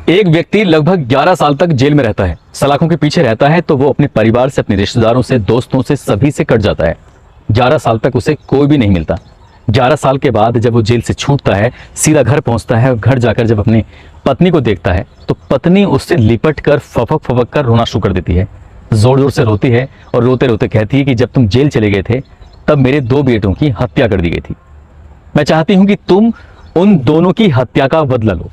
एक व्यक्ति लगभग 11 साल तक जेल में रहता है, सलाखों के पीछे रहता है, तो वो अपने परिवार से, अपने रिश्तेदारों से, दोस्तों से, सभी से कट जाता है। 11 साल तक उसे कोई भी नहीं मिलता। 11 साल के बाद जब वो जेल से छूटता है, सीधा घर पहुंचता है और घर जाकर जब अपनी पत्नी को देखता है तो पत्नी उससे लिपट कर फपक फपक कर रोना शुरू कर देती है। जोर जोर से रोती है और रोते रोते कहती है कि जब तुम जेल चले गए थे तब मेरे 2 बेटों की हत्या कर दी गई थी। मैं चाहती हूं कि तुम उन दोनों की हत्या का बदला लो।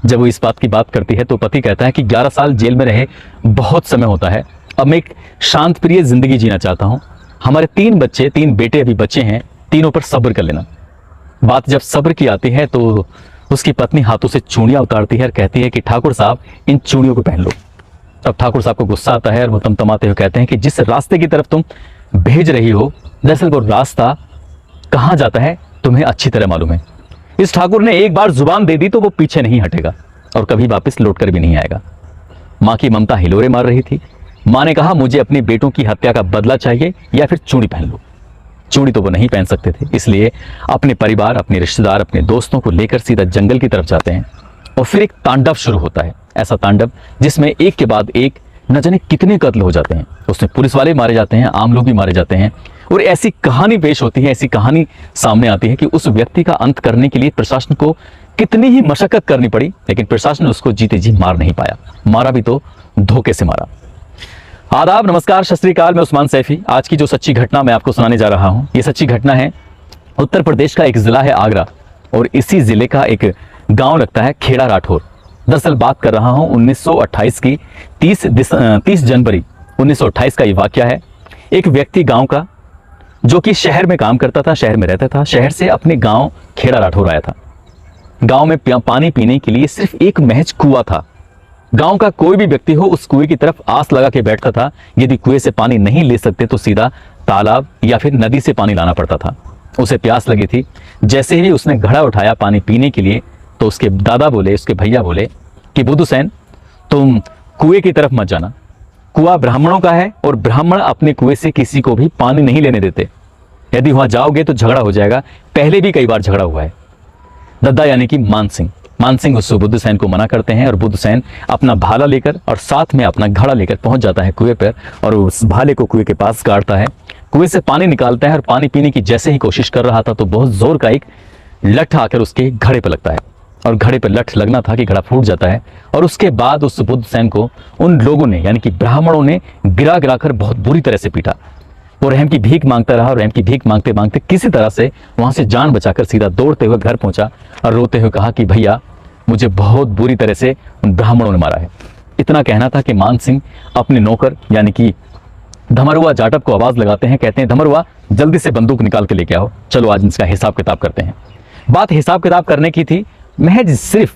जब वो इस बात की बात करती है तो पति कहता है कि 11 साल जेल में रहे बहुत समय होता है, अब मैं एक शांत प्रिय जिंदगी जीना चाहता हूं। हमारे 3 बच्चे, 3 बेटे अभी बच्चे हैं, तीनों पर सब्र कर लेना। बात जब सब्र की आती है तो उसकी पत्नी हाथों से चूड़ियां उतारती है और कहती है कि ठाकुर साहब इन चूड़ियों को पहन लो। तब ठाकुर साहब को गुस्सा आता है और वो तमतमाते हुए कहते हैं कि जिस रास्ते की तरफ तुम भेज रही हो, दरअसल वो रास्ता कहां जाता है तुम्हें अच्छी तरह मालूम है। इस ठाकुर ने एक बार जुबान दे दी तो वो पीछे नहीं हटेगा और कभी वापस लौट कर भी नहीं आएगा। मां की ममता हिलोरे मार रही थी। मां ने कहा मुझे अपने बेटों की हत्या का बदला चाहिए या फिर चूड़ी पहन लो। चूड़ी तो वो नहीं पहन सकते थे, इसलिए अपने परिवार, अपने रिश्तेदार, अपने दोस्तों को लेकर सीधा जंगल की तरफ जाते हैं। और फिर एक तांडव शुरू होता है, ऐसा तांडव जिसमें एक के बाद एक न जाने कितने कत्ल हो जाते हैं। उसमें पुलिस वाले मारे जाते हैं, आम लोग भी मारे जाते हैं और ऐसी कहानी पेश होती है, ऐसी कहानी सामने आती है कि उस व्यक्ति का अंत करने के लिए प्रशासन को कितनी ही मशक्कत करनी पड़ी, लेकिन प्रशासन उसको जीते जी मार नहीं पाया। मारा भी तो धोखे से मारा। आदाब, नमस्कार, सत श्री अकाल। मैं उस्मान सैफी। आज की जो सच्ची घटना मैं आपको सुनाने जा रहा हूं, ये सच्ची घटना है उत्तर प्रदेश का एक जिला है आगरा और इसी जिले का एक गांव लगता है खेड़ा राठौर। दरअसल बात कर रहा हूं 1928 की 30 जनवरी 1928 का ये वाकया है। एक व्यक्ति गांव का जो कि शहर में काम करता था, शहर में रहता था, शहर से अपने गांव खेड़ा राठौर आया था। गांव में पानी पीने के लिए सिर्फ एक महज कुआं था। गांव का कोई भी व्यक्ति हो उस कुएं की तरफ आस लगा के बैठता था। यदि कुएं से पानी नहीं ले सकते तो सीधा तालाब या फिर नदी से पानी लाना पड़ता था। उसे प्यास लगी थी, जैसे ही उसने घड़ा उठाया पानी पीने के लिए तो उसके दादा बोले, उसके भैया बोले कि बुद्धूसैन तुम कुएं की तरफ मत जाना, कुआं ब्राह्मणों का है और ब्राह्मण अपने कुएं से किसी को भी पानी नहीं लेने देते। यदि वहां जाओगे तो झगड़ा हो जाएगा। पहले भी कई बार झगड़ा हुआ है। दद्दा यानी कि मान सिंह उस बुद्धूसैन को मना करते हैं और बुद्धूसैन अपना भाला लेकर और साथ में अपना घड़ा लेकर पहुंच जाता है कुएं पर और उस भाले को कुएं के पास गाड़ता है। कुएं से पानी निकालता है और पानी पीने की जैसे ही कोशिश कर रहा था तो बहुत जोर का एक लठ आकर उसके घड़े पर लगता है और घड़े पर लठ लगना था कि घड़ा फूट जाता है। और उसके बाद उस बुद्धूसैन को उन लोगों ने यानी कि ब्राह्मणों ने गिरा गिरा कर बहुत बुरी तरह से पीटा। वो रहम की भीख मांगता रहा और रहम की भीख मांगते मांगते किसी तरह से वहां से जान बचाकर सीधा दौड़ते हुए घर पहुंचा और रोते हुए कहा कि भैया मुझे बहुत बुरी तरह से उन ब्राह्मणों ने मारा है। इतना कहना था कि मान सिंह अपने नौकर यानी कि धमरुआ जाटव को आवाज लगाते हैं, कहते हैं धमरुआ जल्दी से बंदूक निकाल के लेके आओ, चलो आज इसका हिसाब किताब करते हैं। बात हिसाब किताब करने की थी, महज सिर्फ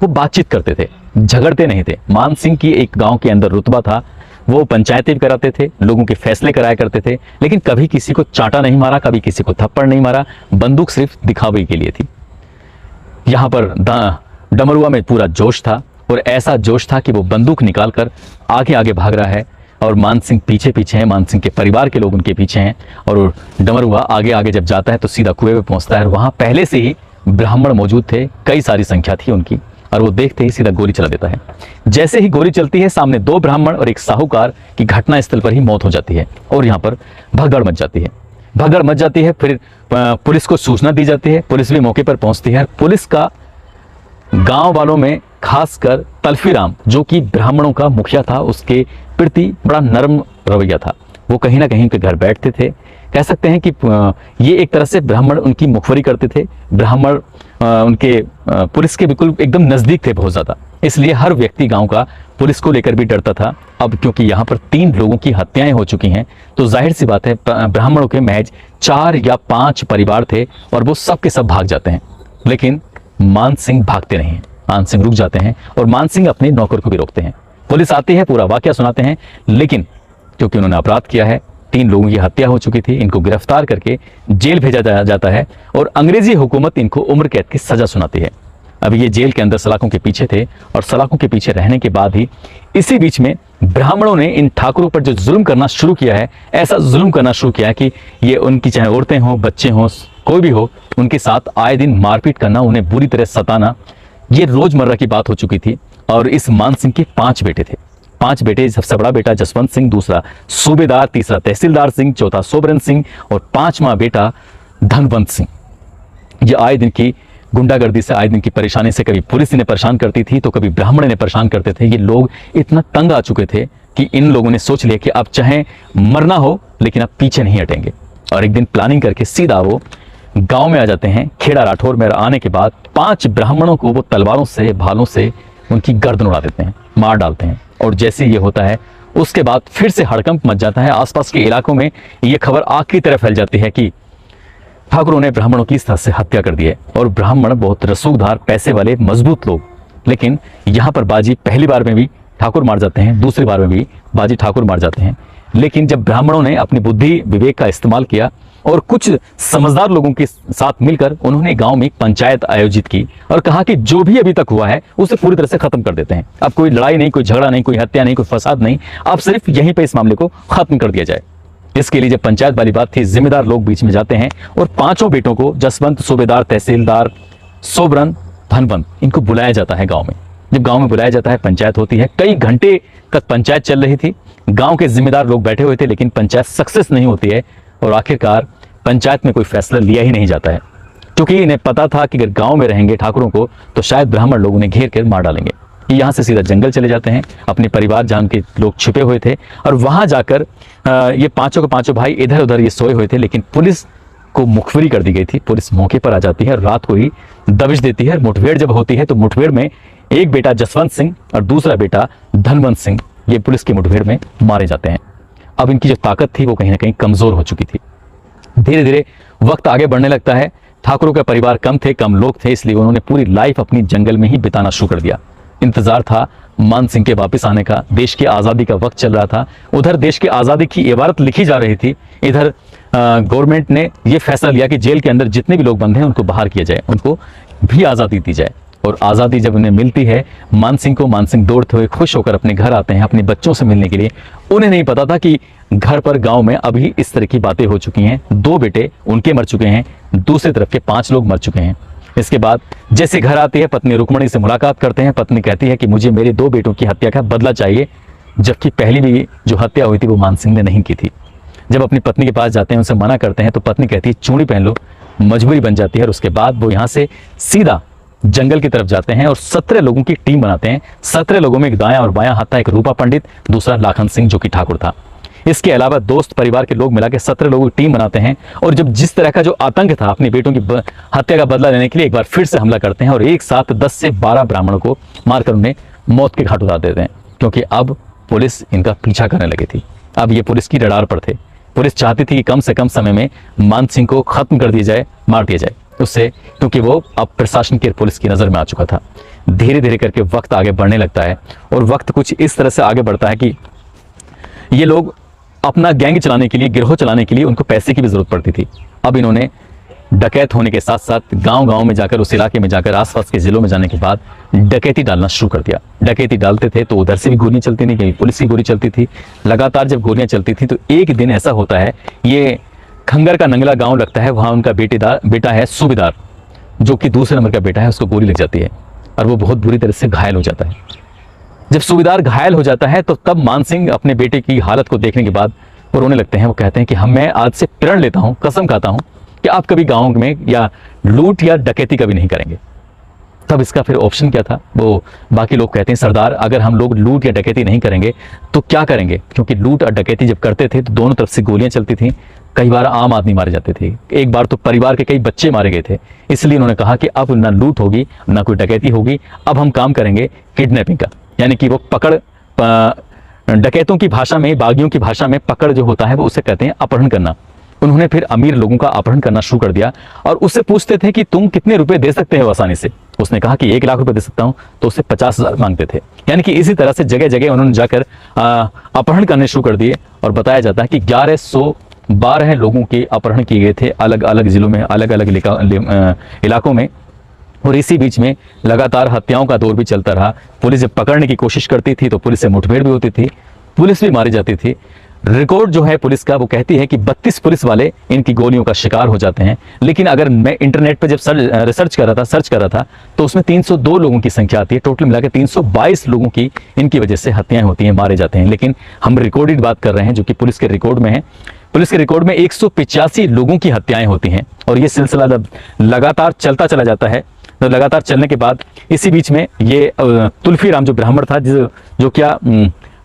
वो बातचीत करते थे, झगड़ते नहीं थे। मान सिंह की एक गांव के अंदर रुतबा था, वो पंचायतें भी कराते थे, लोगों के फैसले कराया करते थे, लेकिन कभी किसी को चांटा नहीं मारा, कभी किसी को थप्पड़ नहीं मारा। बंदूक सिर्फ दिखावे के लिए थी। यहाँ पर डमरुआ में पूरा जोश था और ऐसा जोश था कि वो बंदूक निकालकर आगे आगे भाग रहा है और मान सिंह पीछे पीछे हैं, मान सिंह के परिवार के लोग उनके पीछे हैं और डमरुआ आगे आगे जब जाता है तो सीधा कुएं में पहुंचता है। वहां पहले से ही ब्राह्मण मौजूद थे, कई सारी संख्या थी उनकी और वो देखते ही सीधा गोली चला देता है। जैसे ही गोली चलती है सामने 2 ब्राह्मण और एक साहूकार की घटना स्थल पर ही मौत हो जाती है और यहाँ पर भगदड़ मच जाती है। फिर पुलिस को सूचना दी जाती है, पुलिस भी मौके पर पहुंचती है। पुलिस का गांव वालों में खासकर तल्फीराम जो कि ब्राह्मणों का मुखिया था, उसके प्रति बड़ा नरम रवैया था। वो कहीं ना कहीं उनके घर बैठते थे, कह सकते हैं कि ये एक तरह से ब्राह्मण उनकी मुखबरी करते थे। ब्राह्मण उनके पुलिस के बिल्कुल एकदम नजदीक थे बहुत ज्यादा, इसलिए हर व्यक्ति गांव का पुलिस को लेकर भी डरता था। अब क्योंकि यहाँ पर 3 लोगों की हत्याएं हो चुकी हैं तो जाहिर सी बात है ब्राह्मणों के महज 4 या 5 परिवार थे और वो सब के सब भाग जाते हैं। लेकिन मान सिंह भागते नहीं हैं, मान सिंह रुक जाते हैं और मान सिंह अपने नौकर को भी रोकते हैं। पुलिस आती है, पूरा वाकया सुनाते हैं, लेकिन क्योंकि उन्होंने अपराध किया है, 3 लोगों की हत्या हो चुकी थी, इनको गिरफ्तार करके जेल भेजा जाता है और अंग्रेजी हुकूमत इनको उम्र कैद की सजा सुनाती है। अभी ये जेल के अंदर सलाखों के पीछे थे और सलाखों के पीछे रहने के बाद ही इसी बीच में ब्राह्मणों ने इन ठाकुरों पर जो जुल्म करना शुरू किया है, ऐसा जुल्म करना शुरू किया है कि ये उनकी चाहे औरतें हों, बच्चे हों, कोई भी हो, उनके साथ आए दिन मारपीट करना, उन्हें बुरी तरह सताना, ये रोजमर्रा की बात हो चुकी थी। और इस मान सिंह के 5 बेटे थे। 5 बेटे, सबसे बड़ा बेटा जसवंत सिंह, दूसरा सूबेदार, तीसरा तहसीलदार सिंह, चौथा सोबरन सिंह और 5वां बेटा धनवंत सिंह। ये आए दिन की गुंडागर्दी से, आए दिन की परेशानी से, कभी पुलिस इन्हें परेशान करती थी तो कभी ब्राह्मण इन्हें परेशान करते थे। ये लोग इतना तंग आ चुके थे कि इन लोगों ने सोच लिया कि अब चाहे मरना हो लेकिन अब पीछे नहीं हटेंगे। और एक दिन प्लानिंग करके सीधा वो गांव में आ जाते हैं। खेड़ा राठौर में आने के बाद 5 ब्राह्मणों को वो तलवारों से, भालों से उनकी गर्दन उड़ा देते हैं, मार डालते हैं। और जैसे ये होता है उसके बाद फिर से हड़कंप मच जाता है। आसपास के इलाकों में ये खबर आग की तरह फैल जाती है कि ठाकुरों ने ब्राह्मणों की इस तरह से हत्या कर दी है। और ब्राह्मण बहुत रसूखदार, पैसे वाले, मजबूत लोग। लेकिन यहाँ पर बाजी पहली बार में भी ठाकुर मार जाते हैं, दूसरी बार में भी बाजी ठाकुर मार जाते हैं। लेकिन जब ब्राह्मणों ने अपनी बुद्धि विवेक का इस्तेमाल किया और कुछ समझदार लोगों के साथ मिलकर उन्होंने गांव में एक पंचायत आयोजित की और कहा कि जो भी अभी तक हुआ है उसे पूरी तरह से खत्म कर देते हैं। अब कोई लड़ाई नहीं, कोई झगड़ा नहीं, कोई हत्या नहीं, कोई फसाद नहीं, अब सिर्फ यहीं पे इस मामले को खत्म कर दिया जाए। इसके लिए जब पंचायत वाली बात थी, जिम्मेदार लोग बीच में जाते हैं और 5 बेटों को, जसवंत, सूबेदार, तहसीलदार, सोबरन, धनवंत, इनको बुलाया जाता है गांव में। जब गांव में बुलाया जाता है, पंचायत होती है। कई घंटे तक पंचायत चल रही थी, गांव के जिम्मेदार लोग बैठे हुए थे, लेकिन पंचायत सक्सेस नहीं होती है और आखिरकार पंचायत में कोई फैसला लिया ही नहीं जाता है, क्योंकि इन्हें पता था कि अगर गांव में रहेंगे ठाकुरों को तो शायद ब्राह्मण लोग उन्हें घेर कर मार डालेंगे। यहाँ से सीधा जंगल चले जाते हैं, अपने परिवार जहाँ के लोग छिपे हुए थे, और वहां जाकर ये 5 के 5 भाई इधर उधर ये सोए हुए थे। लेकिन पुलिस को मुखबिरी कर दी गई थी। पुलिस मौके पर आ जाती है, रात को ही दबिश देती है। मुठभेड़ जब होती है तो मुठभेड़ में एक बेटा जसवंत सिंह और दूसरा बेटा धनवंत सिंह ये पुलिस की मुठभेड़ में मारे जाते हैं। अब इनकी जो ताकत थी वो कहीं ना कहीं कमजोर हो चुकी थी। धीरे धीरे वक्त आगे बढ़ने लगता है। ठाकुरों का परिवार कम थे, कम लोग थे, इसलिए उन्होंने पूरी लाइफ अपनी जंगल में ही बिताना शुरू कर दिया। इंतजार था मान सिंह के वापस आने का, देश की आज़ादी का वक्त चल रहा था। उधर देश की आज़ादी की इबारत लिखी जा रही थी, इधर गवर्नमेंट ने यह फैसला लिया कि जेल के अंदर जितने भी लोग बंद हैं उनको बाहर किया जाए, उनको भी आज़ादी दी जाए। और आज़ादी जब उन्हें मिलती है मान सिंह दौड़ते हुए खुश होकर अपने घर आते हैं अपने बच्चों से मिलने के लिए। उन्हें नहीं पता था कि घर पर, गांव में अभी इस तरह की बातें हो चुकी हैं। 2 बेटे उनके मर चुके हैं, दूसरी तरफ के 5 लोग मर चुके हैं। इसके बाद जैसे घर आती है, पत्नी रुक्मणी से मुलाकात करते हैं। पत्नी कहती है कि मुझे मेरे 2 बेटों की हत्या का बदला चाहिए, जबकि पहली भी जो हत्या हुई थी वो मान सिंह ने नहीं की थी। जब अपनी पत्नी के पास जाते हैं, उनसे मना करते हैं, तो पत्नी कहती है चूड़ी पहन लो, मजबूरी बन जाती है। और उसके बाद वो यहाँ से सीधा जंगल की तरफ जाते हैं और 17 लोगों की टीम बनाते हैं। 17 लोगों में एक दायां और बायां हाथ था, एक रूपा पंडित, दूसरा लाखन सिंह जो कि ठाकुर था। इसके अलावा दोस्त परिवार के लोग मिला के 17 लोगों की टीम बनाते हैं। और जब जिस तरह का जो आतंक था, अपनी बेटों की हत्या का बदला लेने के लिए एक बार फिर से हमला करते हैं और एक साथ 10 से 12 ब्राह्मणों को मारकर उन्हें मौत के घाट उतार देते हैं। क्योंकि अब पुलिस इनका पीछा करने लगी थी, अब ये पुलिस की रडार पर थे। पुलिस चाहती थी कि कम से कम समय में मान सिंह को खत्म कर दिया जाए, मार दिया जाए उससे, क्योंकि वो अब प्रशासन की, पुलिस की नजर में आ चुका था। धीरे धीरे करके वक्त आगे बढ़ने लगता है और वक्त कुछ इस तरह से आगे बढ़ता है कि ये लोग अपना गैंग चलाने के लिए, गिरोह चलाने के लिए उनको पैसे की भी जरूरत पड़ती थी। अब इन्होंने डकैत होने के साथ साथ गांव-गांव में जाकर, उस इलाके में जाकर, आसपास के जिलों में जाने के बाद डकैती डालना शुरू कर दिया। डकैती डालते थे तो उधर से भी गोलियां चलती नहीं, कहीं पुलिस की गोली चलती थी। लगातार जब गोलियां चलती थी तो एक दिन ऐसा होता है, ये खंगर का नंगला गांव लगता है, वहां उनका बेटा है सूबेदार, जो कि दूसरे नंबर का बेटा है, उसको गोली लग जाती है और वो बहुत बुरी तरह से घायल हो जाता है। जब सूबेदार घायल हो जाता है तो तब मान सिंह अपने बेटे की हालत को देखने के बाद वो रोने लगते हैं। वो कहते हैं कि मैं आज से प्रण लेता हूं, कसम खाता हूं कि आप कभी गांव में या लूट या डकैती कभी नहीं करेंगे। तब इसका फिर ऑप्शन क्या था? वो बाकी लोग कहते हैं सरदार, अगर हम लोग लूट या डकैती नहीं करेंगे तो क्या करेंगे? क्योंकि लूट और डकैती जब करते थे तो दोनों तरफ से गोलियां चलती थी, कई बार आम आदमी मारे जाते थे, एक बार तो परिवार के कई बच्चे मारे गए थे। इसलिए उन्होंने कहा कि अब ना लूट होगी ना कोई डकैती होगी, अब हम काम करेंगे किडनैपिंग का, यानी कि वो पकड़, डकैतों की भाषा में, बागियों की भाषा में पकड़ जो होता है वो उसे कहते हैं अपहरण करना। उन्होंने फिर अमीर लोगों का अपहरण करना शुरू कर दिया और उससे पूछते थे कि तुम कितने रुपए दे सकते हो आसानी से। उसने कहा कि 1 लाख रुपए दे सकता हूं, तो उससे 50,000 मांगते थे। यानी कि इसी तरह से जगह जगह उन्होंने जाकर अपहरण करने शुरू कर दिए। और बताया जाता है कि 1112 लोगों के अपहरण किए गए थे अलग अलग जिलों में, अलग अलग इलाकों में। और इसी बीच में लगातार हत्याओं का दौर भी चलता रहा। पुलिस जब पकड़ने की कोशिश करती थी तो पुलिस से मुठभेड़ भी होती थी, पुलिस भी मारी जाती थी। रिकॉर्ड जो है पुलिस का वो कहती है कि 32 पुलिस वाले इनकी गोलियों का शिकार हो जाते हैं। लेकिन अगर मैं इंटरनेट पर जब सर्च कर रहा था तो उसमें 302 लोगों की संख्या आती है। टोटल मिलाकर 322 लोगों की इनकी वजह से हत्याएं होती हैं, मारे जाते हैं। लेकिन हम रिकॉर्डेड बात कर रहे हैं जो कि पुलिस के रिकॉर्ड में है। पुलिस के रिकॉर्ड में 185 लोगों की हत्याएं होती हैं और ये सिलसिला लगातार चलता चला जाता है। तो लगातार चलने के बाद इसी बीच में ये तुलसी राम जो ब्राह्मण था, जो क्या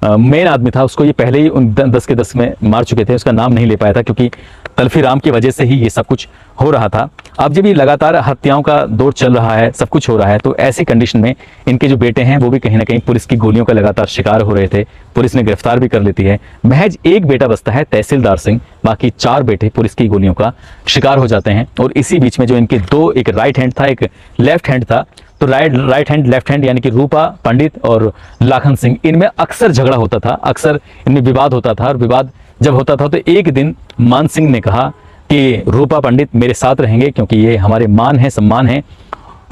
मेन आदमी था, उसको ये पहले ही 10 के 10 में मार चुके थे। उसका नाम नहीं ले पाया था क्योंकि तल्फी राम की वजह से ही ये सब कुछ हो रहा था। अब जब ये लगातार हत्याओं का दौर चल रहा है, सब कुछ हो रहा है, तो ऐसी कंडीशन में इनके जो बेटे हैं वो भी कहीं ना कहीं पुलिस की गोलियों का लगातार शिकार हो रहे थे। पुलिस ने गिरफ्तार भी कर लेती है। महज एक बेटा बचता है तहसीलदार सिंह, बाकी 4 बेटे पुलिस की गोलियों का शिकार हो जाते हैं। और इसी बीच में जो इनके दो, एक राइट हैंड था, एक लेफ्ट हैंड था, तो राइट हैंड लेफ्ट हैंड यानी कि रूपा पंडित और लाखन सिंह, इनमें अक्सर झगड़ा होता था, अक्सर इनमें विवाद होता था। और विवाद जब होता था तो एक दिन मान सिंह ने कहा कि रूपा पंडित मेरे साथ रहेंगे क्योंकि ये हमारे मान है, सम्मान है,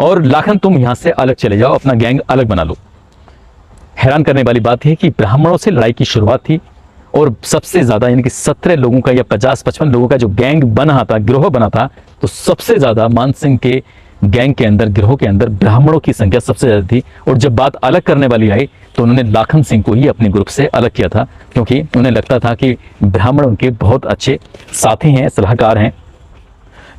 और लाखन तुम यहां से अलग चले जाओ, अपना गैंग अलग बना लो। हैरान करने वाली बात है कि ब्राह्मणों से लड़ाई की शुरुआत थी और सबसे ज्यादा यानी कि 17 लोगों का या 50-55 लोगों का जो गैंग बना था, गिरोह बना था, तो सबसे ज्यादा मान सिंह के गैंग के अंदर, गिरोह के अंदर ब्राह्मणों की संख्या सबसे ज्यादा थी। और जब बात अलग करने वाली आई तो उन्होंने लाखन सिंह को ही अपने ग्रुप से अलग किया था क्योंकि उन्हें लगता था कि ब्राह्मण उनके बहुत अच्छे साथी हैं, सलाहकार हैं।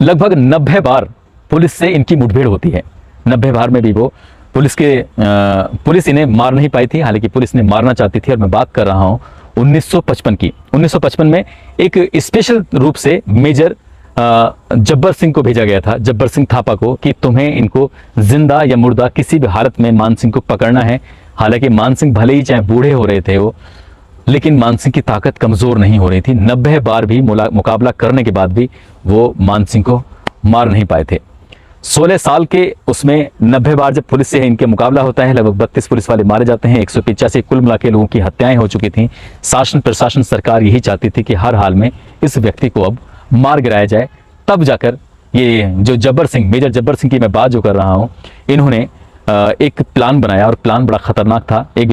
लगभग 90 बार पुलिस से इनकी मुठभेड़ होती है। 90 बार में भी वो पुलिस इन्हें मार नहीं पाई थी, हालांकि पुलिस ने मारना चाहती थी। और मैं बात कर रहा हूं 1955 की। 1955 में एक स्पेशल रूप से मेजर जब्बर सिंह को भेजा गया था, जब्बर सिंह थापा को, कि तुम्हें इनको जिंदा या मुर्दा किसी भी हालत में मान सिंह को पकड़ना है। हालांकि मान सिंह भले ही चाहे बूढ़े हो रहे थे वो, लेकिन मान सिंह की ताकत कमजोर नहीं हो रही थी। 90 बार भी मुकाबला करने के बाद भी वो मान सिंह को मार नहीं पाए थे। 16 साल के उसमें 90 बार जब पुलिस से इनके मुकाबला होता है, लगभग 32 पुलिस वाले मारे जाते हैं, 185 कुल मिला के लोगों की हत्याएं हो चुकी थी। शासन प्रशासन सरकार यही चाहती थी कि हर हाल में इस व्यक्ति को अब मार गिराया जाए। तब जाकर ये जो जब्बर सिंह, मेजर जब्बर सिंह की मैं बात जो कर रहा हूं, इन्होंने एक प्लान बनाया और प्लान बड़ा खतरनाक था। एक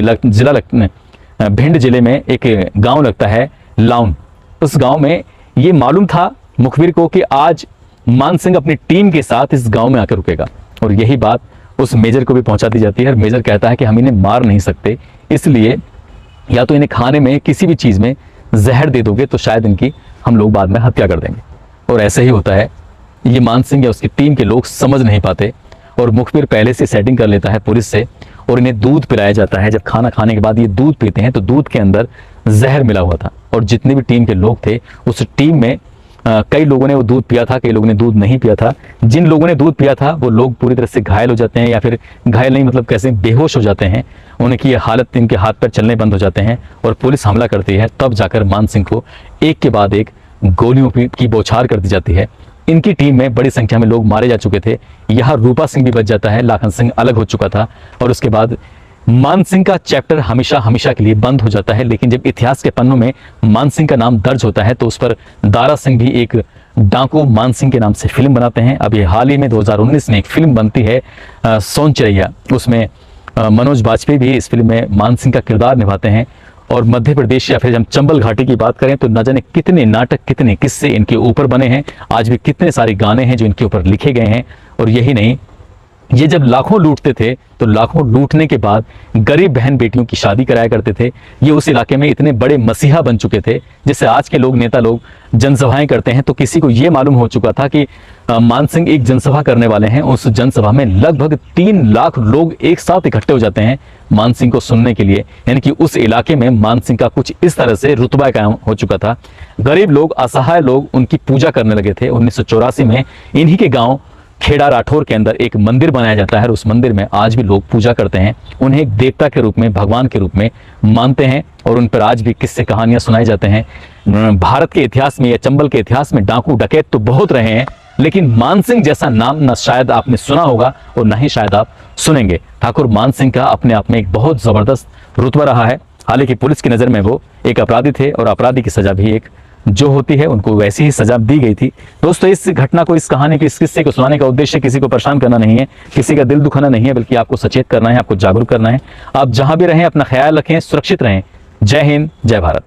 भिंड जिले में एक गांव लगता है लाउन। उस गांव में ये मालूम था मुखबिर को कि आज मान सिंह अपनी टीम के साथ इस गांव में आकर रुकेगा। और यही बात उस मेजर को भी पहुंचा दी जाती है। और मेजर कहता है कि हम इन्हें मार नहीं सकते, इसलिए या तो इन्हें खाने में किसी भी चीज में जहर दे दोगे तो शायद इनकी हम लोग बाद में हत्या कर देंगे। और ऐसे ही होता है। ये मान सिंह या उसकी टीम के लोग समझ नहीं पाते और मुखबिर पहले से सेटिंग कर लेता है पुलिस से और इन्हें दूध पिलाया जाता है। जब खाना खाने के बाद ये दूध पीते हैं तो दूध के अंदर जहर मिला हुआ था। और जितने भी टीम के लोग थे उस टीम में कई लोगों ने वो दूध पिया था, कई लोगों ने दूध नहीं पिया था। जिन लोगों ने दूध पिया था वो लोग पूरी तरह से घायल हो जाते हैं, या फिर घायल नहीं मतलब कैसे बेहोश हो जाते हैं। उनकी हालत, इनके हाथ पैर चलने बंद हो जाते हैं और पुलिस हमला करती है। तब जाकर मान सिंह को एक के बाद एक गोलियों की बौछार कर दी जाती है। इनकी टीम में बड़ी संख्या में लोग मारे जा चुके थे। यहाँ रूपा सिंह भी बच जाता है, लाखन सिंह अलग हो चुका था। और उसके बाद मान सिंह का चैप्टर हमेशा हमेशा के लिए बंद हो जाता है। लेकिन जब इतिहास के पन्नों में मान सिंह का नाम दर्ज होता है तो उस पर दारा सिंह भी एक डाकू मान सिंह के नाम से फिल्म बनाते हैं। अभी हाल ही में 2019 में एक फिल्म बनती है सोन चिरैया, उसमें मनोज बाजपेयी भी इस फिल्म में मान सिंह का किरदार निभाते हैं। और मध्य प्रदेश या फिर हम चंबल घाटी की बात करें तो न जाने कितने नाटक, कितने किस्से इनके ऊपर बने हैं। आज भी कितने सारे गाने हैं जो इनके ऊपर लिखे गए हैं। और यही नहीं, ये जब लाखों लूटते थे तो लाखों लूटने के बाद गरीब बहन बेटियों की शादी कराया करते थे। ये उस इलाके में इतने बड़े मसीहा बन चुके थे, जिससे आज के लोग, नेता लोग जनसभाएं करते हैं तो किसी को ये मालूम हो चुका था कि मान सिंह एक जनसभा करने वाले हैं। उस जनसभा में लगभग 3 लाख लोग एक साथ इकट्ठे हो जाते हैं मान सिंह को सुनने के लिए। यानी कि उस इलाके में मान सिंह का कुछ इस तरह से रुतबा कायम हो चुका था। गरीब लोग, असहाय लोग उनकी पूजा करने लगे थे। 1984 में इन्हीं के गाँव खेड़ा राठौर के अंदर एक मंदिर बनाया जाता है और उस मंदिर में आज भी लोग पूजा करते हैं। उन्हें एक देवता के रूप में, भगवान के रूप में मानते हैं और उन पर आज भी किस्से कहानियां सुनाई जाते हैं। भारत के इतिहास में या चंबल के इतिहास में डाकू डकैत तो बहुत रहे हैं, लेकिन मान सिंह जैसा नाम न शायद आपने सुना होगा और न ही शायद आप सुनेंगे। ठाकुर मान सिंह का अपने आप में एक बहुत जबरदस्त रुतबा रहा है। हालांकि पुलिस की नज़र में वो एक अपराधी थे और अपराधी की सजा भी एक जो होती है उनको वैसी ही सजा दी गई थी। दोस्तों, इस घटना को, इस कहानी को, इस किस्से को सुनाने का उद्देश्य किसी को परेशान करना नहीं है, किसी का दिल दुखाना नहीं है, बल्कि आपको सचेत करना है, आपको जागरूक करना है। आप जहां भी रहें अपना ख्याल रखें, सुरक्षित रहें। जय हिंद, जय भारत।